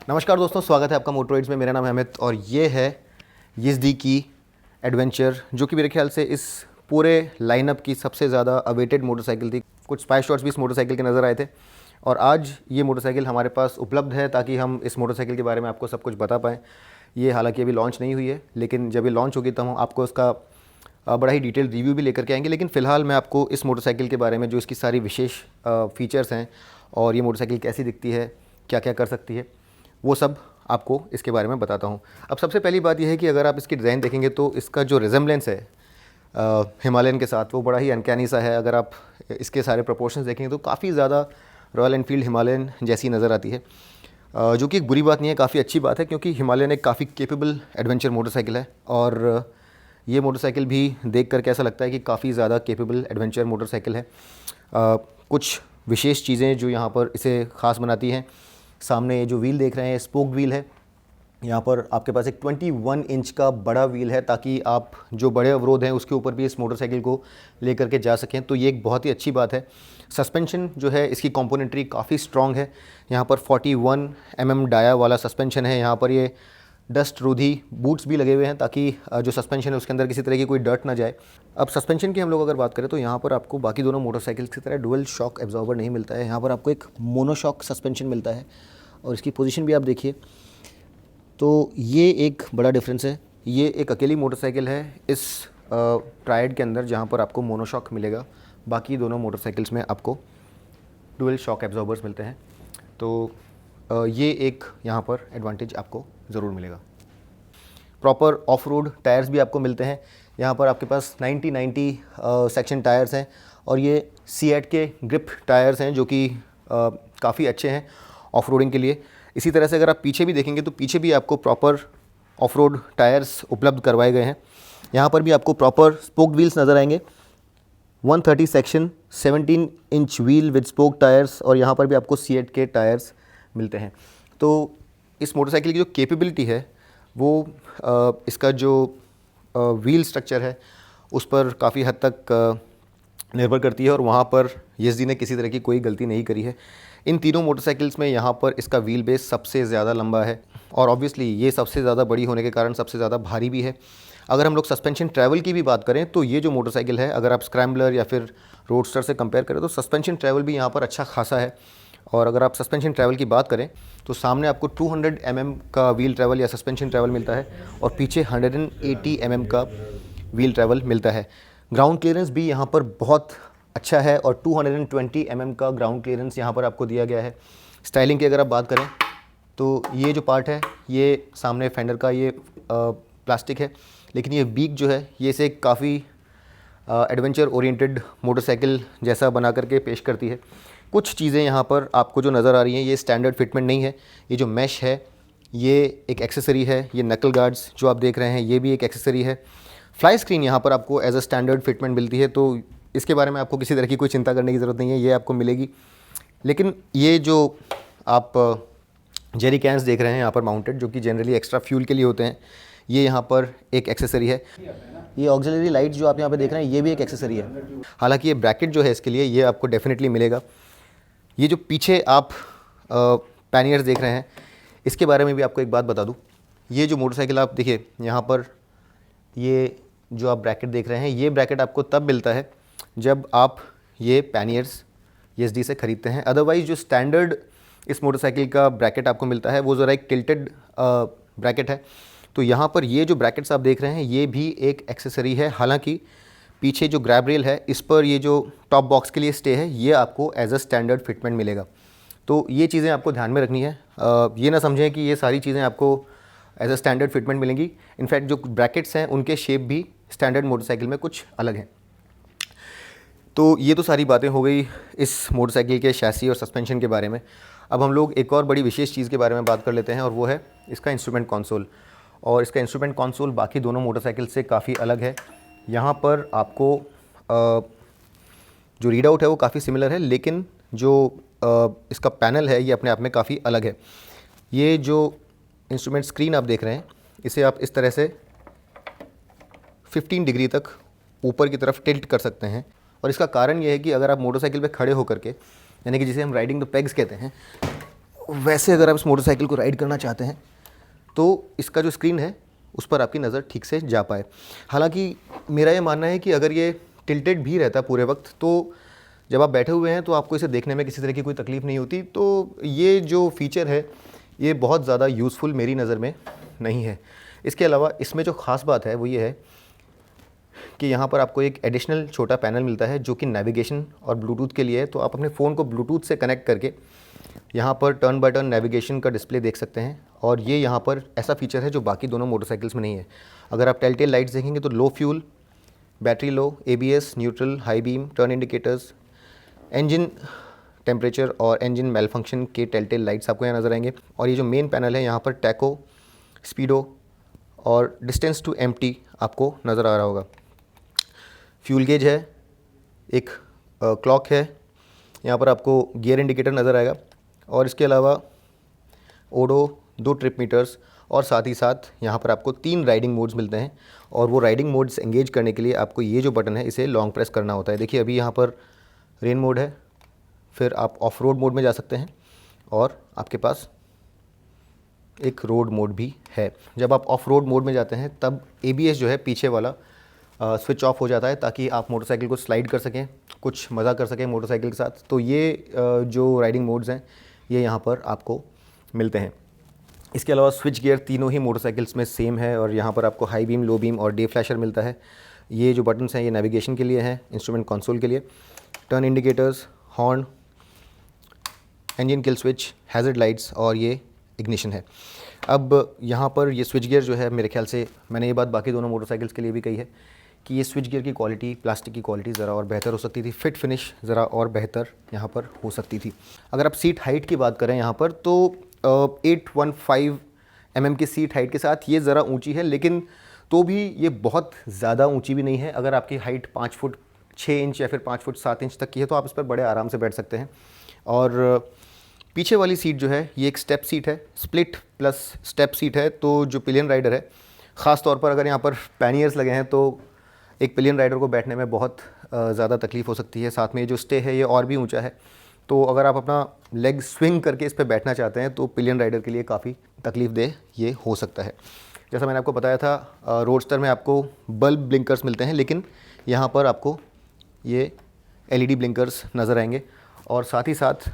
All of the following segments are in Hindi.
नमस्कार दोस्तों, स्वागत है आपका मोटराइड्स में। मेरा नाम है अमित और ये है यिज़दी की एडवेंचर, जो कि मेरे ख्याल से इस पूरे लाइनअप की सबसे ज़्यादा अवेटेड मोटरसाइकिल थी। कुछ स्पाई शॉट्स भी इस मोटरसाइकिल के नज़र आए थे और आज ये मोटरसाइकिल हमारे पास उपलब्ध है ताकि हम इस मोटरसाइकिल के बारे में आपको सब कुछ बता पाएँ। ये हालांकि अभी लॉन्च नहीं हुई है, लेकिन जब ये लॉन्च होगी तब हम आपको उसका बड़ा ही डिटेल रिव्यू भी लेकर के आएंगे। लेकिन फ़िलहाल मैं आपको इस मोटरसाइकिल के बारे में, जो इसकी सारी विशेष फ़ीचर्स हैं और ये मोटरसाइकिल कैसी दिखती है, क्या क्या कर सकती है, वो सब आपको इसके बारे में बताता हूँ। अब सबसे पहली बात यह है कि अगर आप इसकी डिज़ाइन देखेंगे तो इसका जो रिजेम्बलेंस है हिमालयन के साथ, वो बड़ा ही अनकैनी सा है। अगर आप इसके सारे प्रोपोर्शंस देखेंगे तो काफ़ी ज़्यादा रॉयल एनफील्ड हिमालयन जैसी नज़र आती है, जो कि एक बुरी बात नहीं है, काफ़ी अच्छी बात है, क्योंकि हिमालयन एक काफ़ी केपेबल एडवेंचर मोटरसाइकिल है। और ये मोटरसाइकिल भी देख करके ऐसा लगता है कि काफ़ी ज़्यादा केपेबल एडवेंचर मोटरसाइकिल है। कुछ विशेष चीज़ें जो यहाँ पर इसे ख़ास बनाती हैं, सामने ये जो व्हील देख रहे हैं स्पोक व्हील है। यहाँ पर आपके पास एक 21 इंच का बड़ा व्हील है ताकि आप जो बड़े अवरोध हैं उसके ऊपर भी इस मोटरसाइकिल को लेकर के जा सकें, तो ये एक बहुत ही अच्छी बात है। सस्पेंशन जो है इसकी कॉम्पोनेंट्री काफ़ी स्ट्रॉन्ग है। यहाँ पर 41 डाया वाला सस्पेंशन है। यहाँ पर ये डस्ट रोधी बूट्स भी लगे हुए हैं ताकि जो सस्पेंशन है उसके अंदर किसी तरह की कोई डर्ट ना जाए। अब सस्पेंशन की हम लोग अगर बात करें तो यहाँ पर आपको बाकी दोनों मोटरसाइकिल्स की तरह डुअल शॉक एब्जॉर्बर नहीं मिलता है। यहाँ पर आपको एक मोनोशॉक सस्पेंशन मिलता है और इसकी पोजीशन भी आप देखिए, तो ये एक बड़ा डिफरेंस है। ये एक अकेली मोटरसाइकिल है इस ट्रायड के अंदर जहाँ पर आपको मोनोशॉक मिलेगा। बाकी दोनों मोटरसाइकिल्स में आपको डुअल शॉक एब्जॉर्बर्स मिलते हैं, तो ये एक यहाँ पर एडवांटेज आपको ज़रूर मिलेगा। प्रॉपर ऑफ रोड टायर्स भी आपको मिलते हैं। यहाँ पर आपके पास 90-90 सेक्शन टायर्स हैं और ये सीएट के ग्रिप टायर्स हैं, जो कि काफ़ी अच्छे हैं ऑफ रोडिंग के लिए। इसी तरह से अगर आप पीछे भी देखेंगे तो पीछे भी आपको प्रॉपर ऑफ रोड टायर्स उपलब्ध करवाए गए हैं। यहाँ पर भी आपको प्रॉपर स्पोक्ड व्हील्स नज़र आएंगे, 130 section 17 inch wheel with spoke tyres, और यहाँ पर भी आपको सीएट के टायर्स मिलते हैं। तो इस मोटरसाइकिल की जो कैपेबिलिटी है वो इसका जो व्हील स्ट्रक्चर है उस पर काफ़ी हद तक निर्भर करती है, और वहाँ पर यिज़दी ने किसी तरह की कोई गलती नहीं करी है। इन तीनों मोटरसाइकिल्स में यहाँ पर इसका व्हील बेस सबसे ज़्यादा लंबा है और ऑब्वियसली ये सबसे ज़्यादा बड़ी होने के कारण सबसे ज़्यादा भारी भी है। अगर हम लोग सस्पेंशन ट्रैवल की भी बात करें तो ये जो मोटरसाइकिल है, अगर आप स्क्रैम्बलर या फिर रोडस्टर से कंपेयर करें तो सस्पेंशन ट्रैवल भी यहाँ पर अच्छा खासा है। और अगर आप सस्पेंशन ट्रैवल की बात करें तो सामने आपको 200 का व्हील ट्रैवल या सस्पेंशन ट्रैवल मिलता है और पीछे 180 का व्हील ट्रैवल मिलता है। ग्राउंड क्लियरेंस भी यहाँ पर बहुत अच्छा है और 220 का ग्राउंड क्लियरेंस यहाँ पर आपको दिया गया है। स्टाइलिंग की अगर आप बात करें तो ये जो पार्ट है ये सामने फेंडर का ये प्लास्टिक है, लेकिन ये बीक जो है ये इसे काफ़ी एडवेंचर ओरिएंटेड मोटरसाइकिल जैसा बना करके पेश करती है। कुछ चीज़ें यहाँ पर आपको जो नज़र आ रही हैं ये स्टैंडर्ड फिटमेंट नहीं है। ये जो मैश है ये एक एक्सेसरी है। ये नकल गार्ड्स जो आप देख रहे हैं ये भी एक एक्सेसरी है। फ्लाई स्क्रीन यहाँ पर आपको एज अ स्टैंडर्ड फिटमेंट मिलती है, तो इसके बारे में आपको किसी तरह की कोई चिंता करने की ज़रूरत नहीं है, ये आपको मिलेगी। लेकिन ये जो आप जेरी कैंस देख रहे हैं यहाँ पर माउंटेड, जो कि जनरली एक्स्ट्रा फ्यूल के लिए होते हैं, ये यहाँ पर एक एक्सेसरी है। ये ऑक्सिलरी लाइट जो आप यहाँ पे देख रहे हैं ये भी एक एक्सेसरी है। हालांकि ये ब्रैकेट जो है इसके लिए ये आपको डेफिनेटली मिलेगा। ये जो पीछे आप पैनियर्स देख रहे हैं इसके बारे में भी आपको एक बात बता दूँ। ये जो मोटरसाइकिल आप देखिए यहाँ पर, ये जो आप ब्रैकेट देख रहे हैं ये ब्रैकेट आपको तब मिलता है जब आप ये पैनियर्स यिज़दी से ख़रीदते हैं। अदरवाइज़ जो स्टैंडर्ड इस मोटरसाइकिल का ब्रैकेट आपको मिलता है वो ज़रा एक टिल्टेड ब्रैकेट है। तो यहाँ पर ये जो ब्रैकेट्स आप देख रहे हैं ये भी एक एक्सेसरी है। हालांकि पीछे जो ग्रैब रेल है इस पर ये जो टॉप बॉक्स के लिए स्टे है ये आपको एज अ स्टैंडर्ड फिटमेंट मिलेगा। तो ये चीज़ें आपको ध्यान में रखनी है। ये ना समझें कि ये सारी चीज़ें आपको एज अ स्टैंडर्ड फिटमेंट मिलेंगी। इनफैक्ट जो ब्रैकेट्स हैं उनके शेप भी स्टैंडर्ड मोटरसाइकिल में कुछ अलग हैं। तो ये तो सारी बातें हो गई इस मोटरसाइकिल के शैसी और सस्पेंशन के बारे में। अब हम लोग एक और बड़ी विशेष चीज़ के बारे में बात कर लेते हैं और वो है इसका इंस्ट्रूमेंट कंसोल। और इसका इंस्ट्रूमेंट कंसोल बाकी दोनों मोटरसाइकिल से काफ़ी अलग है। यहाँ पर आपको जो रीड आउट है वो काफ़ी सिमिलर है, लेकिन जो इसका पैनल है ये अपने आप में काफ़ी अलग है। ये जो इंस्ट्रूमेंट स्क्रीन आप देख रहे हैं इसे आप इस तरह से 15 डिग्री तक ऊपर की तरफ टिल्ट कर सकते हैं। और इसका कारण ये है कि अगर आप मोटरसाइकिल पे खड़े होकर के, यानी कि जिसे हम राइडिंग द पेग्स कहते हैं, वैसे अगर आप इस मोटरसाइकिल को राइड करना चाहते हैं तो इसका जो स्क्रीन है उस पर आपकी नज़र ठीक से जा पाए। हालांकि मेरा ये मानना है कि अगर ये टिल्टेड भी रहता पूरे वक्त तो जब आप बैठे हुए हैं तो आपको इसे देखने में किसी तरह की कोई तकलीफ़ नहीं होती। तो ये जो फ़ीचर है ये बहुत ज़्यादा यूज़फुल मेरी नज़र में नहीं है। इसके अलावा इसमें जो ख़ास बात है वो ये है कि यहाँ पर आपको एक एडिशनल छोटा पैनल मिलता है जो कि नेविगेशन और ब्लूटूथ के लिए है। तो आप अपने फ़ोन को ब्लूटूथ से कनेक्ट करके यहाँ पर टर्न बाय टर्न नेविगेशन का डिस्प्ले देख सकते हैं। और ये यहाँ पर ऐसा फीचर है जो बाकी दोनों मोटरसाइकिल्स में नहीं है। अगर आप टेलटेल लाइट्स देखेंगे तो लो fuel, battery low, ABS, neutral, high beam, turn indicators, engine temperature और इंजन मेल फंक्शन के टेलटेल लाइट्स आपको यहाँ नज़र आएंगे। और ये जो मेन पैनल है यहाँ पर टैको, स्पीडो और डिस्टेंस टू एम्प्टी आपको नज़र आ रहा होगा। फ्यूल गेज है, एक क्लॉक है, यहाँ पर आपको गियर इंडिकेटर नज़र आएगा और इसके अलावा ओडो, 2 ट्रिप मीटर्स और साथ ही साथ यहाँ पर आपको 3 राइडिंग मोड्स मिलते हैं। और वो राइडिंग मोड्स एंगेज करने के लिए आपको ये जो बटन है इसे लॉन्ग प्रेस करना होता है। देखिए अभी यहाँ पर रेन मोड है, फिर आप ऑफ रोड मोड में जा सकते हैं और आपके पास एक रोड मोड भी है। जब आप ऑफ रोड मोड में जाते हैं तब ABS जो है पीछे वाला स्विच ऑफ हो जाता है ताकि आप मोटरसाइकिल को स्लाइड कर सकें, कुछ मज़ा कर सकें मोटरसाइकिल के साथ। तो ये जो राइडिंग मोड्स हैं ये यहाँ पर आपको मिलते हैं। इसके अलावा स्विच गियर तीनों ही मोटरसाइकिल्स में सेम है और यहाँ पर आपको हाई बीम, लो बीम और डे फ्लैशर मिलता है। ये जो बटन्स हैं ये नेविगेशन के लिए हैं, इंस्ट्रूमेंट कंसोल के लिए, turn indicators, horn, engine kill switch, hazard lights और ये इग्निशन है। अब यहाँ पर ये स्विच गियर जो है मेरे ख्याल से मैंने ये बात बाकी दोनों मोटरसाइकिल्स के लिए भी कही है कि ये स्विच गियर की क्वालिटी, प्लास्टिक की क्वालिटी ज़रा और बेहतर हो सकती थी, फिट फिनिश ज़रा और बेहतर यहाँ पर हो सकती थी। अगर आप सीट हाइट की बात करें यहाँ पर तो 815 mm की सीट हाइट के साथ ये ज़रा ऊंची है, लेकिन तो भी ये बहुत ज़्यादा ऊंची भी नहीं है। अगर आपकी हाइट 5 फुट 6 इंच या फिर 5 फुट 7 इंच तक की है तो आप इस पर बड़े आराम से बैठ सकते हैं। और पीछे वाली सीट जो है ये एक स्टेप सीट है, स्प्लिट प्लस स्टेप सीट है। तो जो पिलियन राइडर है, ख़ास तौर पर अगर यहाँ पर पैनियर्स लगे हैं तो एक पिलियन राइडर को बैठने में बहुत ज़्यादा तकलीफ़ हो सकती है। साथ में ये जो स्टे है ये और भी ऊंचा है, तो अगर आप अपना लेग स्विंग करके इस पर बैठना चाहते हैं तो पिलियन राइडर के लिए काफ़ी तकलीफ़देह ये हो सकता है। जैसा मैंने आपको बताया था रोडस्टर में आपको बल्ब ब्लिंकर्स मिलते हैं, लेकिन यहाँ पर आपको ये LED ब्लिंकर्स नज़र आएंगे। और साथ ही साथ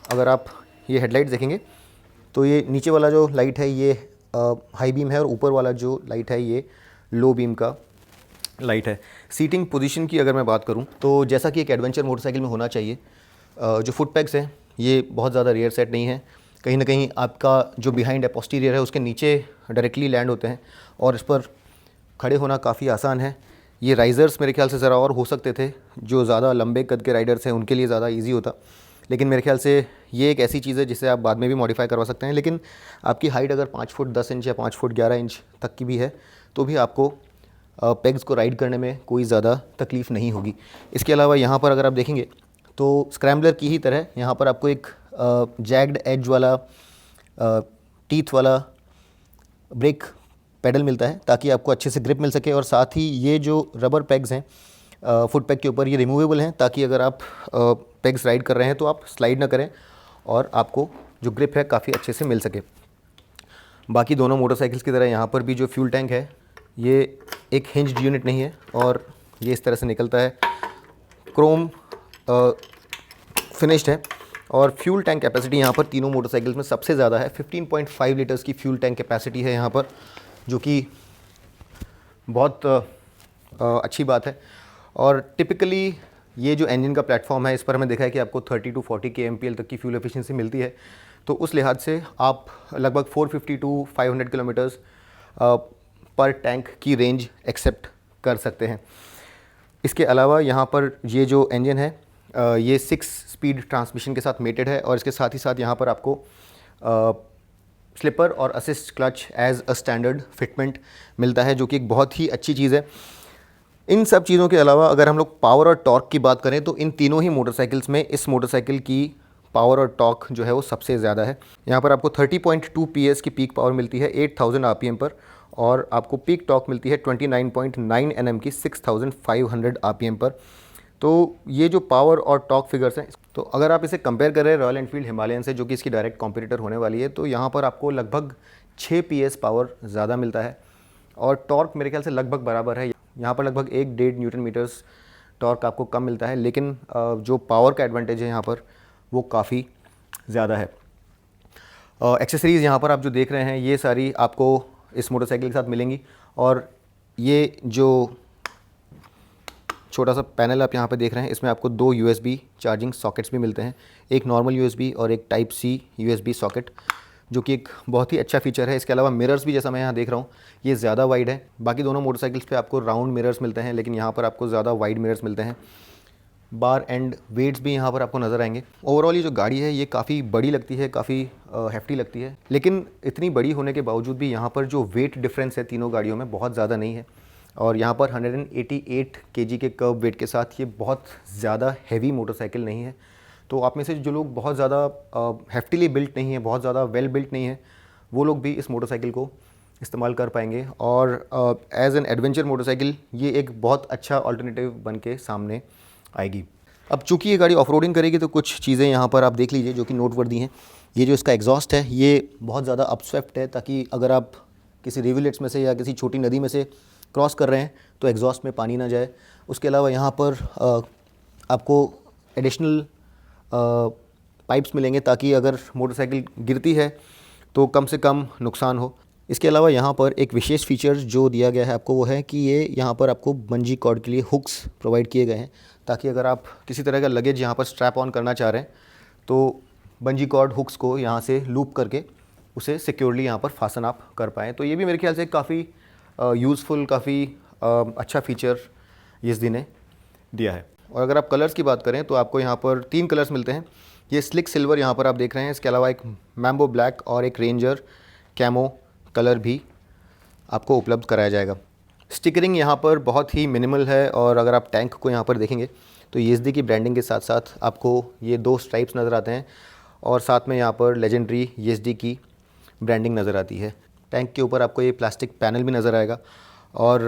अगर आप ये हेडलाइट देखेंगे तो ये नीचे वाला जो लाइट है ये हाई बीम है और ऊपर वाला जो लाइट है ये लो बीम का लाइट है। सीटिंग पोजीशन की अगर मैं बात करूं तो जैसा कि एक एडवेंचर मोटरसाइकिल में होना चाहिए, जो फुट पैग्स हैं ये बहुत ज़्यादा रेयर सेट नहीं है। कहीं ना कहीं आपका जो बिहाइंड है, पोस्टीरियर है, उसके नीचे डायरेक्टली लैंड होते हैं और इस पर खड़े होना काफ़ी आसान है। ये राइज़र्स मेरे ख्याल से ज़रा और हो सकते थे, जो ज़्यादा लंबे कद के राइडर्स हैं उनके लिए ज़्यादा ईजी होता, लेकिन मेरे ख्याल से ये एक ऐसी चीज़ है जिसे आप बाद में भी मॉडिफाई करवा सकते हैं। लेकिन आपकी हाइट अगर 5 फुट 10 इंच या 5 फुट 11 इंच तक की भी है तो भी आपको पेग्स को राइड करने में कोई ज़्यादा तकलीफ़ नहीं होगी। इसके अलावा यहाँ पर अगर आप देखेंगे तो स्क्रैम्बलर की ही तरह यहाँ पर आपको एक जैग्ड एज वाला टीथ वाला ब्रेक पेडल मिलता है ताकि आपको अच्छे से ग्रिप मिल सके। और साथ ही ये जो रबर पेग्स हैं फुट पैग के ऊपर ये रिमूवेबल हैं ताकि अगर आप पेग्स राइड कर रहे हैं तो आप स्लाइड ना करें और आपको जो ग्रिप है काफ़ी अच्छे से मिल सके। बाकी दोनों मोटरसाइकिल्स की तरह यहाँ पर भी जो फ्यूल टैंक है ये एक हिंज्ड यूनिट नहीं है और ये इस तरह से निकलता है, क्रोम फिनिश्ड है। और फ्यूल टैंक कैपेसिटी यहाँ पर तीनों मोटरसाइकिल्स में सबसे ज़्यादा है, 15.5 लीटर्स की फ्यूल टैंक कैपेसिटी है यहाँ पर, जो कि बहुत अच्छी बात है। और टिपिकली ये जो इंजन का प्लेटफॉर्म है इस पर हमें देखा है कि आपको 30 to 40 kmpl तक की फ्यूल एफिशिएंसी मिलती है। तो उस लिहाज से आप लगभग 450 to 500 किलोमीटर्स पर टैंक की रेंज एक्सेप्ट कर सकते हैं। इसके अलावा यहाँ पर ये जो इंजन है ये 6 स्पीड ट्रांसमिशन के साथ मेटेड है और इसके साथ ही साथ यहाँ पर आपको स्लिपर और assist clutch as a standard fitment मिलता है, जो कि एक बहुत ही अच्छी चीज़ है। इन सब चीज़ों के अलावा अगर हम लोग पावर और टॉर्क की बात करें तो इन तीनों ही मोटरसाइकिल्स में इस मोटरसाइकिल की पावर और टॉर्क जो है वो सबसे ज़्यादा है। यहाँ पर आपको 30.2 PS की पीक पावर मिलती है 8000 RPM पर और आपको पीक टॉर्क मिलती है 29.9 Nm की 6500 RPM पर। तो ये जो पावर और टॉर्क फिगर्स हैं, तो अगर आप इसे कंपेयर करें रॉयल एनफील्ड हिमालयन से, जो कि इसकी डायरेक्ट कॉम्पिटिटर होने वाली है, तो यहाँ पर आपको लगभग 6 PS पावर ज़्यादा मिलता है और टॉर्क मेरे ख्याल से लगभग बराबर है। यहाँ पर लगभग 1-1.5 न्यूटन मीटर्स टॉर्क आपको कम मिलता है, लेकिन जो पावर का एडवांटेज है यहाँ पर वो काफ़ी ज़्यादा है। एक्सेसरीज़ यहाँ पर आप जो देख रहे हैं ये सारी आपको इस मोटरसाइकिल के साथ मिलेंगी। और ये जो छोटा सा पैनल आप यहाँ पे देख रहे हैं, इसमें आपको 2 USB चार्जिंग सॉकेट्स भी मिलते हैं, एक नॉर्मल USB और एक टाइप C USB सॉकेट, जो कि एक बहुत ही अच्छा फीचर है। इसके अलावा मिरर्स भी, जैसा मैं यहाँ देख रहा हूँ, ये ज़्यादा वाइड है। बाकी दोनों मोटरसाइकिल्स पे आपको राउंड मिरर्स मिलते हैं, लेकिन यहाँ पर आपको ज़्यादा वाइड मिरर्स मिलते हैं। बार एंड वेट्स भी यहाँ पर आपको नज़र आएंगे। ओवरऑल ये जो गाड़ी है ये काफ़ी बड़ी लगती है, काफ़ी हेफ्टी लगती है, लेकिन इतनी बड़ी होने के बावजूद भी यहाँ पर जो वेट डिफरेंस है तीनों गाड़ियों में बहुत ज़्यादा नहीं है। और यहाँ पर 188 kg के कर्व वेट के साथ ये बहुत ज़्यादा हैवी मोटरसाइकिल नहीं है। तो आप में से जो लोग बहुत ज़्यादा हेफ्टीली बिल्ट नहीं है, बहुत ज़्यादा वेल बिल्ट नहीं है, वो लोग भी इस मोटरसाइकिल को इस्तेमाल कर पाएंगे। और एज एन एडवेंचर मोटरसाइकिल ये एक बहुत अच्छा अल्टरनेटिव बन के सामने आएगी। अब चूँकि ये गाड़ी ऑफ रोडिंग करेगी तो कुछ चीज़ें यहाँ पर आप देख लीजिए जो कि नोटवर्दी हैं। ये जो इसका एग्जॉस्ट है ये बहुत ज़्यादा अपस्वेप्ट है, ताकि अगर आप किसी रिवुलेट्स में से या किसी छोटी नदी में से क्रॉस कर रहे हैं तो एग्जॉस्ट में पानी ना जाए। उसके अलावा यहाँ पर आपको एडिशनल पाइप्स मिलेंगे, ताकि अगर मोटरसाइकिल गिरती है तो कम से कम नुकसान हो। इसके अलावा यहाँ पर एक विशेष फीचर जो दिया गया है आपको वो है कि ये यहाँ पर आपको बंजी कॉर्ड के लिए हुक्स प्रोवाइड किए गए हैं, ताकि अगर आप किसी तरह का लगेज यहाँ पर स्ट्रैप ऑन करना चाह रहे हैं तो बंजी कॉर्ड हुक्स को यहाँ से लूप करके उसे सिक्योरली यहाँ पर फासन आप कर पाएँ। तो ये भी मेरे ख्याल से काफ़ी यूज़फुल, काफ़ी अच्छा फीचर YISDI ने दिया है। और अगर आप कलर्स की बात करें तो आपको यहाँ पर 3 कलर्स मिलते हैं। ये स्लिक सिल्वर यहाँ पर आप देख रहे हैं, इसके अलावा एक मैम्बो ब्लैक और एक रेंजर कैमो कलर भी आपको उपलब्ध कराया जाएगा। स्टिकरिंग यहाँ पर बहुत ही मिनिमल है, और अगर आप टैंक को यहाँ पर देखेंगे तो YISDI की ब्रांडिंग के साथ साथ आपको ये 2 स्ट्राइप्स नज़र आते हैं, और साथ में यहाँ पर लेजेंडरी YISDI की ब्रांडिंग नज़र आती है। टैंक के ऊपर आपको ये प्लास्टिक पैनल भी नज़र आएगा। और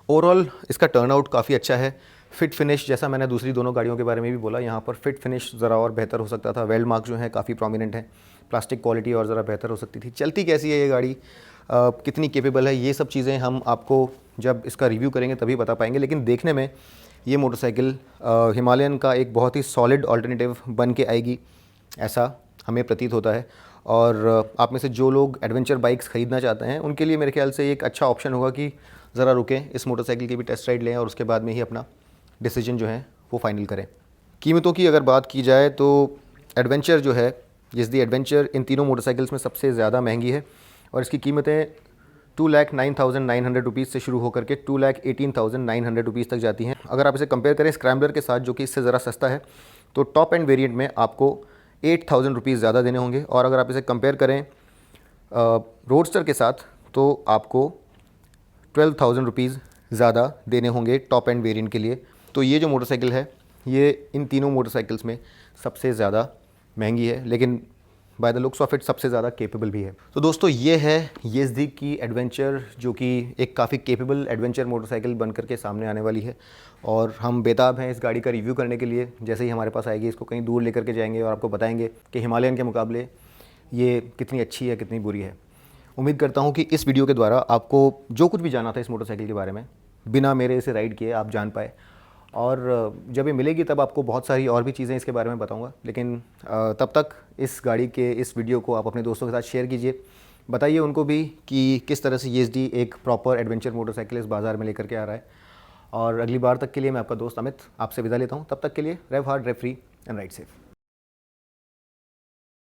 ओवरऑल इसका टर्नआउट काफ़ी अच्छा है। फिट फिनिश, जैसा मैंने दूसरी दोनों गाड़ियों के बारे में भी बोला, यहाँ पर फिट फिनिश ज़रा और बेहतर हो सकता था। वेल्ड मार्क जो है काफ़ी प्रोमिनेंट है, प्लास्टिक क्वालिटी और ज़रा बेहतर हो सकती थी। चलती कैसी है ये गाड़ी, कितनी केपेबल है, ये सब चीज़ें हम आपको जब इसका रिव्यू करेंगे तभी बता पाएंगे। लेकिन देखने में ये मोटरसाइकिल हिमालयन का एक बहुत ही सॉलिड अल्टरनेटिव बन के आएगी, ऐसा हमें प्रतीत होता है। और आप में से जो लोग एडवेंचर बाइक्स ख़रीदना चाहते हैं उनके लिए मेरे ख्याल से एक अच्छा ऑप्शन होगा कि ज़रा रुकें, इस मोटरसाइकिल की भी टेस्ट राइड लें और उसके बाद में ही अपना डिसीजन जो है वो फाइनल करें। कीमतों की अगर बात की जाए तो एडवेंचर जो है, YISDI एडवेंचर इन तीनों मोटरसाइकिल्स में सबसे ज़्यादा महंगी है, और इसकी कीमतें 2,09,900 रुपीज़ से शुरू होकर के 2,18,900 रुपीज़ तक जाती हैं। अगर आप इसे कंपेयर करें स्क्रैम्बलर के साथ, जो कि इससे ज़रा सस्ता है, तो टॉप एंड वेरिएंट में आपको 8,000 रुपीज़ ज़्यादा देने होंगे। और अगर आप इसे कंपेयर करें रोडस्टर के साथ तो आपको 12,000 रुपीज़ ज़्यादा देने होंगे टॉप एंड वेरिएंट के लिए। तो ये जो मोटरसाइकिल है ये इन तीनों मोटरसाइकिल्स में सबसे ज़्यादा महंगी है, लेकिन by the looks of it सबसे ज़्यादा केपेबल भी है। तो दोस्तों ये है YISDI की एडवेंचर, जो कि एक काफ़ी केपेबल एडवेंचर मोटरसाइकिल बन करके सामने आने वाली है। और हम बेताब हैं इस गाड़ी का रिव्यू करने के लिए। जैसे ही हमारे पास आएगी इसको कहीं दूर लेकर के जाएंगे और आपको बताएंगे कि हिमालयन के मुकाबले ये कितनी अच्छी है, कितनी बुरी है। उम्मीद करता हूँ कि इस वीडियो के द्वारा आपको जो कुछ भी जाना था इस मोटरसाइकिल के बारे में, बिना मेरे इसे राइड किए आप जान पाए। और जब ये मिलेगी तब आपको बहुत सारी और भी चीज़ें इसके बारे में बताऊंगा। लेकिन तब तक इस गाड़ी के इस वीडियो को आप अपने दोस्तों के साथ शेयर कीजिए, बताइए उनको भी कि किस तरह से YISDI एक प्रॉपर एडवेंचर मोटरसाइकिल इस बाज़ार में लेकर के आ रहा है। और अगली बार तक के लिए मैं आपका दोस्त अमित आपसे विदा लेता हूँ। तब तक के लिए rev hard, rev free and ride safe.